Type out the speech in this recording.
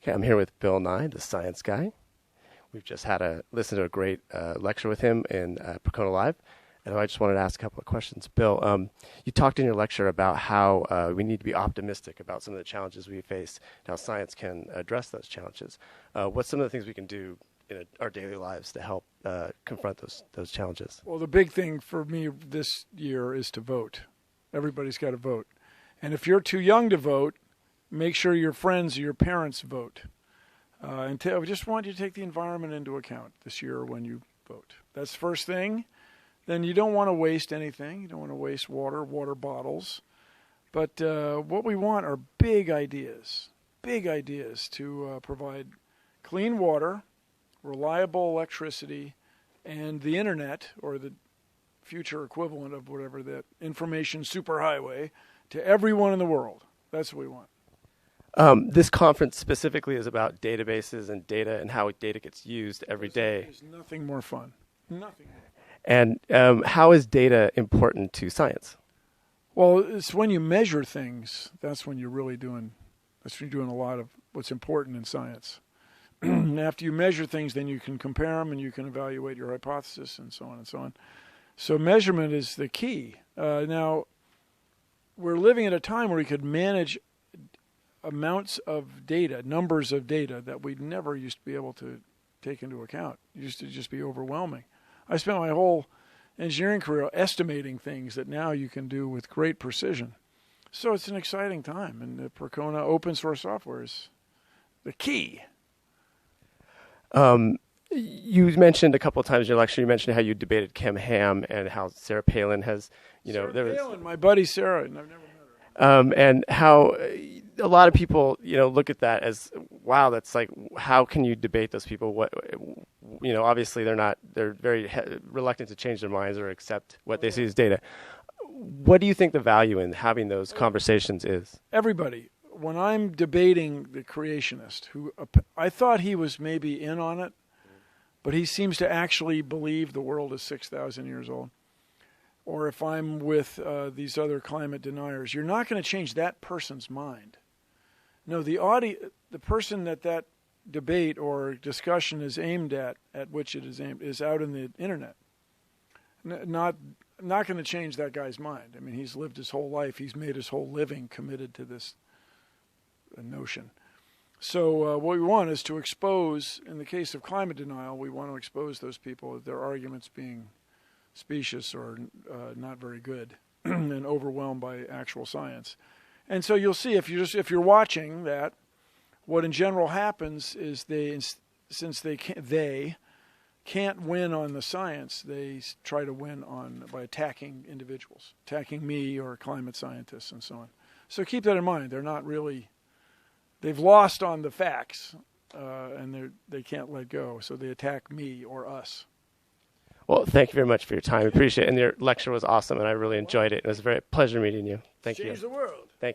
Okay, I'm here with Bill Nye, the science guy. We've just listened to a great lecture with him in Percona Live, and I just wanted to ask a couple of questions. Bill, you talked in your lecture about how we need to be optimistic about some of the challenges we face, and how science can address those challenges. What's some of the things we can do in our daily lives to help confront those challenges? Well, the big thing for me this year is to vote. Everybody's got to vote. And if you're too young to vote, make sure your friends or your parents vote. I just want you to take the environment into account this year when you vote. That's the first thing. Then you don't want to waste anything. You don't want to waste water bottles. But what we want are big ideas to provide clean water, reliable electricity, and the internet, or the future equivalent of whatever that information superhighway, to everyone in the world. That's what we want. This conference specifically is about databases and data and how data gets used every day. There's nothing more fun. Nothing more. And how is data important to science? Well, it's when you measure things, that's when you're doing a lot of what's important in science. After you measure things, then you can compare them and you can evaluate your hypothesis and so on and so on. So measurement is the key. Now, we're living at a time where we could manage amounts of data, numbers of data that we never used to be able to take into account. It used to just be overwhelming. I spent my whole engineering career estimating things that now you can do with great precision. So it's an exciting time, and the Percona open source software is the key. You mentioned a couple of times in your lecture, you mentioned how you debated Kim Ham and how Sarah Palin has, Palin, my buddy Sarah, and I've never met her. And how a lot of people, look at that as, wow, that's like, how can you debate those people? Obviously they're very reluctant to change their minds or accept what they see as data. What do you think the value in having those conversations is? Everybody. When I'm debating the creationist, who I thought he was maybe in on it, but he seems to actually believe the world is 6,000 years old. Or if I'm with these other climate deniers, you're not going to change that person's mind. No, the person that debate or discussion is aimed at which it is aimed, is out in the internet. Not going to change that guy's mind. I mean, he's lived his whole life. He's made his whole living committed to this notion. So what we want is to expose, in the case of climate denial, we want to expose those people, their arguments being specious or not very good and overwhelmed by actual science. And so you'll see if you're watching that, what in general happens is since they can't win on the science, they try to win by attacking individuals, attacking me or climate scientists and so on. So keep that in mind. They've lost on the facts, and they can't let go. So they attack me or us. Well, thank you very much for your time. I appreciate it. And your lecture was awesome, and I really enjoyed it. It was a very pleasure meeting you. Thank you. Change the world. Thank you.